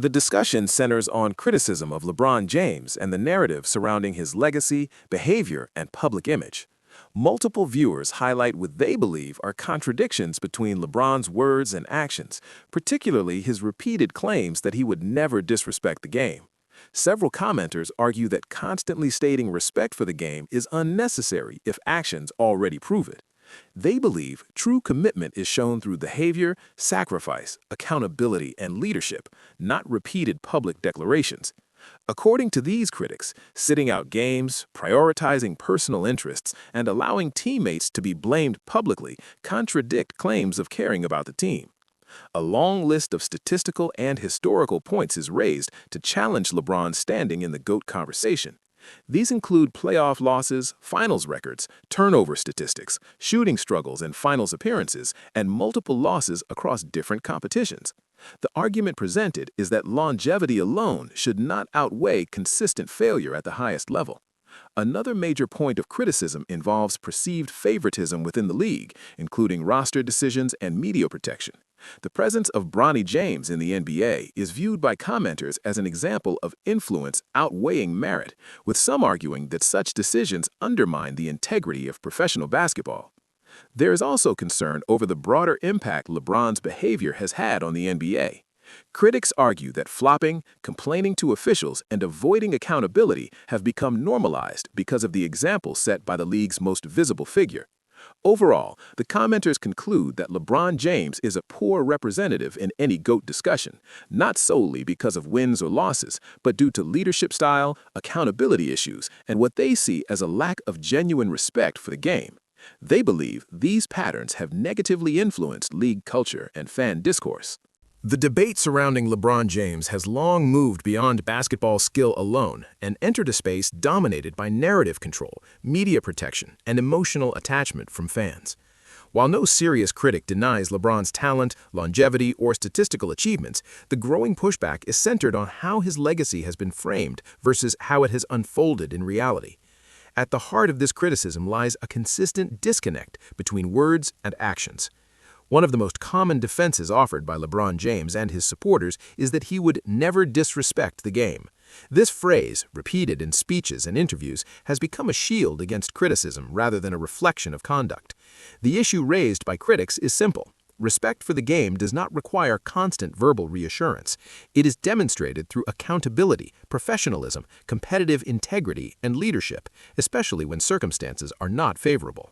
The discussion centers on criticism of LeBron James and the narrative surrounding his legacy, behavior, and public image. Multiple viewers highlight what they believe are contradictions between LeBron's words and actions, particularly his repeated claims that he would never disrespect the game. Several commenters argue that constantly stating respect for the game is unnecessary if actions already prove it. They believe true commitment is shown through behavior, sacrifice, accountability, and leadership, not repeated public declarations. According to these critics, sitting out games, prioritizing personal interests, and allowing teammates to be blamed publicly contradict claims of caring about the team. A long list of statistical and historical points is raised to challenge LeBron's standing in the GOAT conversation. These include playoff losses, finals records, turnover statistics, shooting struggles in finals appearances, and multiple losses across different competitions. The argument presented is that longevity alone should not outweigh consistent failure at the highest level. Another major point of criticism involves perceived favoritism within the league, including roster decisions and media protection. The presence of LeBron James in the NBA is viewed by commenters as an example of influence outweighing merit, with some arguing that such decisions undermine the integrity of professional basketball. There is also concern over the broader impact LeBron's behavior has had on the NBA. Critics argue that flopping, complaining to officials, and avoiding accountability have become normalized because of the example set by the league's most visible figure. Overall, the commenters conclude that LeBron James is a poor representative in any GOAT discussion, not solely because of wins or losses, but due to leadership style, accountability issues, and what they see as a lack of genuine respect for the game. They believe these patterns have negatively influenced league culture and fan discourse. The debate surrounding LeBron James has long moved beyond basketball skill alone and entered a space dominated by narrative control, media protection, and emotional attachment from fans. While no serious critic denies LeBron's talent, longevity, or statistical achievements, the growing pushback is centered on how his legacy has been framed versus how it has unfolded in reality. At the heart of this criticism lies a consistent disconnect between words and actions. One of the most common defenses offered by LeBron James and his supporters is that he would never disrespect the game. This phrase, repeated in speeches and interviews, has become a shield against criticism rather than a reflection of conduct. The issue raised by critics is simple. Respect for the game does not require constant verbal reassurance. It is demonstrated through accountability, professionalism, competitive integrity, and leadership, especially when circumstances are not favorable.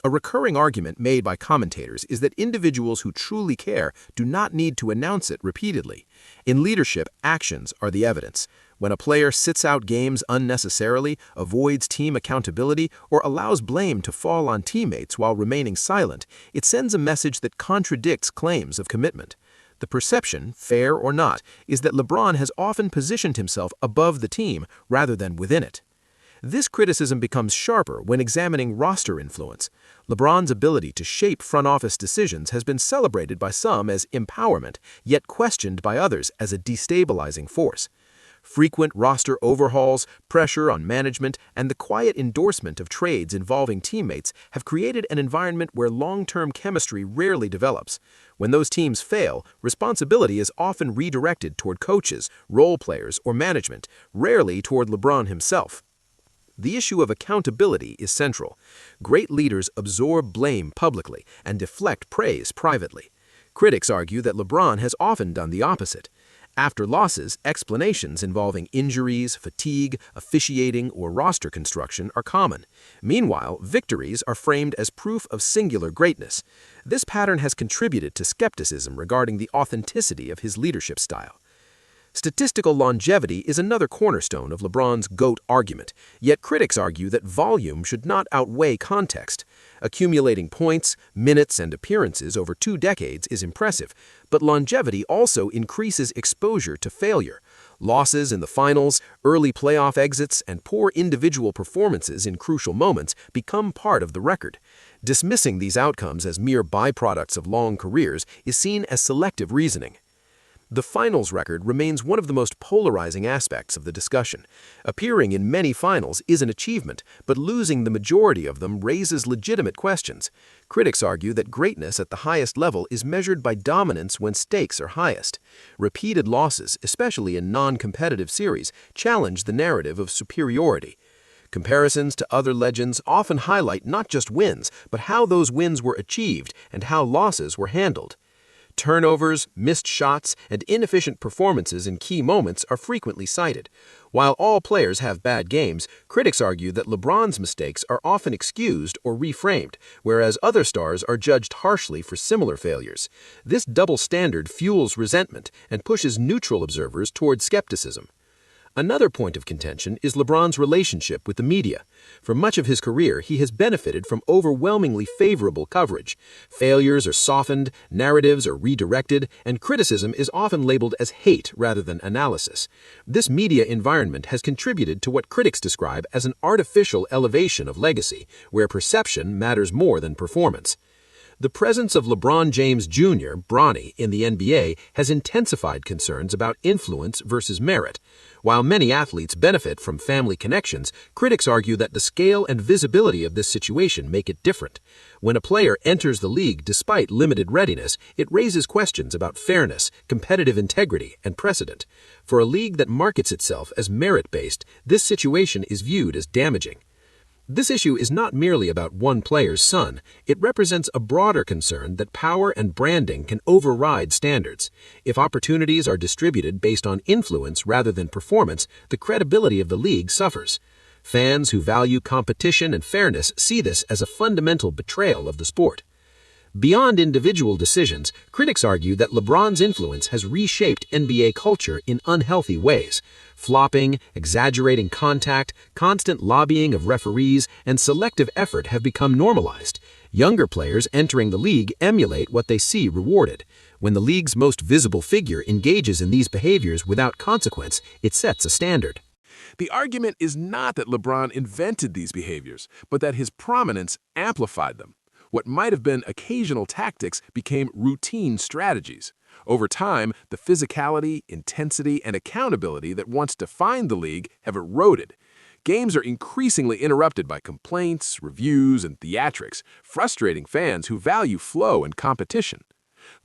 A recurring argument made by commentators is that individuals who truly care do not need to announce it repeatedly. In leadership, actions are the evidence. When a player sits out games unnecessarily, avoids team accountability, or allows blame to fall on teammates while remaining silent, it sends a message that contradicts claims of commitment. The perception, fair or not, is that LeBron has often positioned himself above the team rather than within it. This criticism becomes sharper when examining roster influence. LeBron's ability to shape front office decisions has been celebrated by some as empowerment, yet questioned by others as a destabilizing force. Frequent roster overhauls, pressure on management, and the quiet endorsement of trades involving teammates have created an environment where long-term chemistry rarely develops. When those teams fail, responsibility is often redirected toward coaches, role players, or management, rarely toward LeBron himself. The issue of accountability is central. Great leaders absorb blame publicly and deflect praise privately. Critics argue that LeBron has often done the opposite. After losses, explanations involving injuries, fatigue, officiating, or roster construction are common. Meanwhile, victories are framed as proof of singular greatness. This pattern has contributed to skepticism regarding the authenticity of his leadership style. Statistical longevity is another cornerstone of LeBron's GOAT argument, yet critics argue that volume should not outweigh context. Accumulating points, minutes, and appearances over 2 decades is impressive, but longevity also increases exposure to failure. Losses in the finals, early playoff exits, and poor individual performances in crucial moments become part of the record. Dismissing these outcomes as mere byproducts of long careers is seen as selective reasoning. The finals record remains one of the most polarizing aspects of the discussion. Appearing in many finals is an achievement, but losing the majority of them raises legitimate questions. Critics argue that greatness at the highest level is measured by dominance when stakes are highest. Repeated losses, especially in non-competitive series, challenge the narrative of superiority. Comparisons to other legends often highlight not just wins, but how those wins were achieved and how losses were handled. Turnovers, missed shots, and inefficient performances in key moments are frequently cited. While all players have bad games, critics argue that LeBron's mistakes are often excused or reframed, whereas other stars are judged harshly for similar failures. This double standard fuels resentment and pushes neutral observers toward skepticism. Another point of contention is LeBron's relationship with the media. For much of his career, he has benefited from overwhelmingly favorable coverage. Failures are softened, narratives are redirected, and criticism is often labeled as hate rather than analysis. This media environment has contributed to what critics describe as an artificial elevation of legacy, where perception matters more than performance. The presence of LeBron James Jr., Bronny, in the NBA has intensified concerns about influence versus merit. While many athletes benefit from family connections, critics argue that the scale and visibility of this situation make it different. When a player enters the league despite limited readiness, it raises questions about fairness, competitive integrity, and precedent. For a league that markets itself as merit-based, this situation is viewed as damaging. This issue is not merely about one player's son. It represents a broader concern that power and branding can override standards. If opportunities are distributed based on influence rather than performance, the credibility of the league suffers. Fans who value competition and fairness see this as a fundamental betrayal of the sport. Beyond individual decisions, critics argue that LeBron's influence has reshaped NBA culture in unhealthy ways. Flopping, exaggerating contact, constant lobbying of referees, and selective effort have become normalized. Younger players entering the league emulate what they see rewarded. When the league's most visible figure engages in these behaviors without consequence, it sets a standard. The argument is not that LeBron invented these behaviors, but that his prominence amplified them. What might have been occasional tactics became routine strategies. Over time, the physicality, intensity, and accountability that once defined the league have eroded. Games are increasingly interrupted by complaints, reviews, and theatrics, frustrating fans who value flow and competition.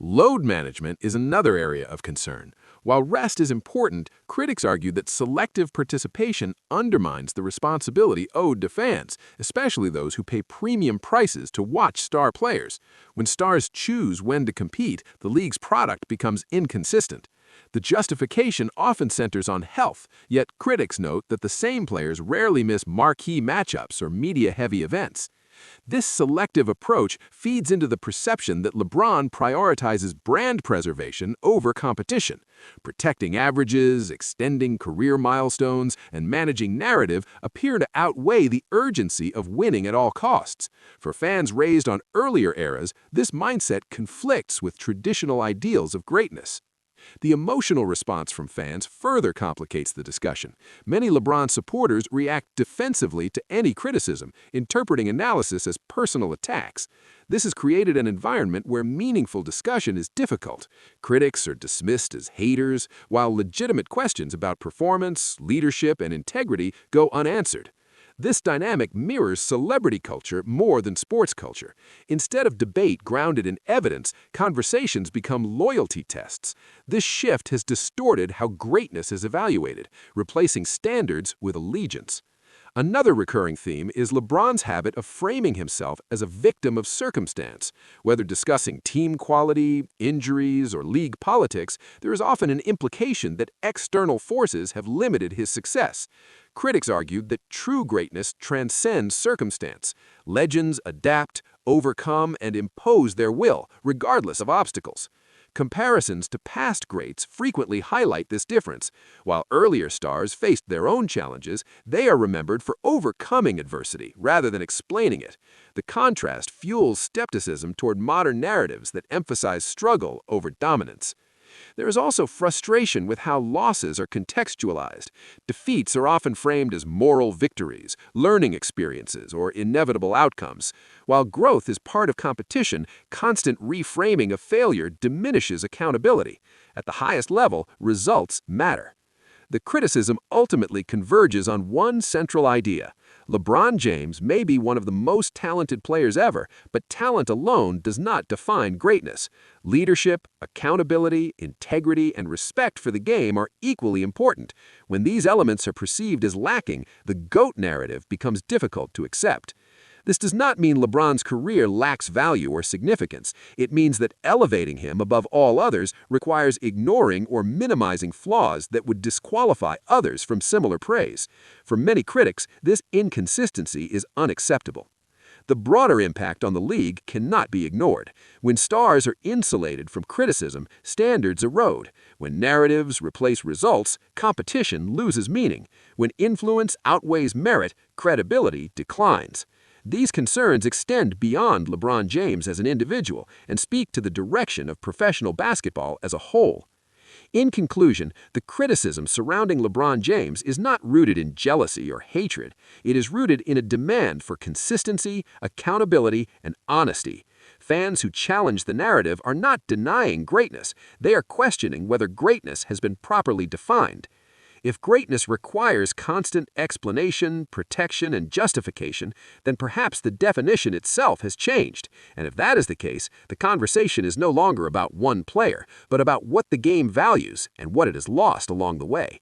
Load management is another area of concern. While rest is important, critics argue that selective participation undermines the responsibility owed to fans, especially those who pay premium prices to watch star players. When stars choose when to compete, the league's product becomes inconsistent. The justification often centers on health, yet critics note that the same players rarely miss marquee matchups or media-heavy events. This selective approach feeds into the perception that LeBron prioritizes brand preservation over competition. Protecting averages, extending career milestones, and managing narrative appear to outweigh the urgency of winning at all costs. For fans raised on earlier eras, this mindset conflicts with traditional ideals of greatness. The emotional response from fans further complicates the discussion. Many LeBron supporters react defensively to any criticism, interpreting analysis as personal attacks. This has created an environment where meaningful discussion is difficult. Critics are dismissed as haters, while legitimate questions about performance, leadership, and integrity go unanswered. This dynamic mirrors celebrity culture more than sports culture. Instead of debate grounded in evidence, conversations become loyalty tests. This shift has distorted how greatness is evaluated, replacing standards with allegiance. Another recurring theme is LeBron's habit of framing himself as a victim of circumstance. Whether discussing team quality, injuries, or league politics, there is often an implication that external forces have limited his success. Critics argued that true greatness transcends circumstance. Legends adapt, overcome, and impose their will, regardless of obstacles. Comparisons to past greats frequently highlight this difference. While earlier stars faced their own challenges, they are remembered for overcoming adversity rather than explaining it. The contrast fuels skepticism toward modern narratives that emphasize struggle over dominance. There is also frustration with how losses are contextualized. Defeats are often framed as moral victories, learning experiences, or inevitable outcomes. While growth is part of competition, constant reframing of failure diminishes accountability. At the highest level, results matter. The criticism ultimately converges on one central idea. LeBron James may be one of the most talented players ever, but talent alone does not define greatness. Leadership, accountability, integrity, and respect for the game are equally important. When these elements are perceived as lacking, the GOAT narrative becomes difficult to accept. This does not mean LeBron's career lacks value or significance. It means that elevating him above all others requires ignoring or minimizing flaws that would disqualify others from similar praise. For many critics, this inconsistency is unacceptable. The broader impact on the league cannot be ignored. When stars are insulated from criticism, standards erode. When narratives replace results, competition loses meaning. When influence outweighs merit, credibility declines. These concerns extend beyond LeBron James as an individual and speak to the direction of professional basketball as a whole. In conclusion, the criticism surrounding LeBron James is not rooted in jealousy or hatred. It is rooted in a demand for consistency, accountability, and honesty. Fans who challenge the narrative are not denying greatness. They are questioning whether greatness has been properly defined. If greatness requires constant explanation, protection, and justification, then perhaps the definition itself has changed. And if that is the case, the conversation is no longer about one player, but about what the game values and what it has lost along the way.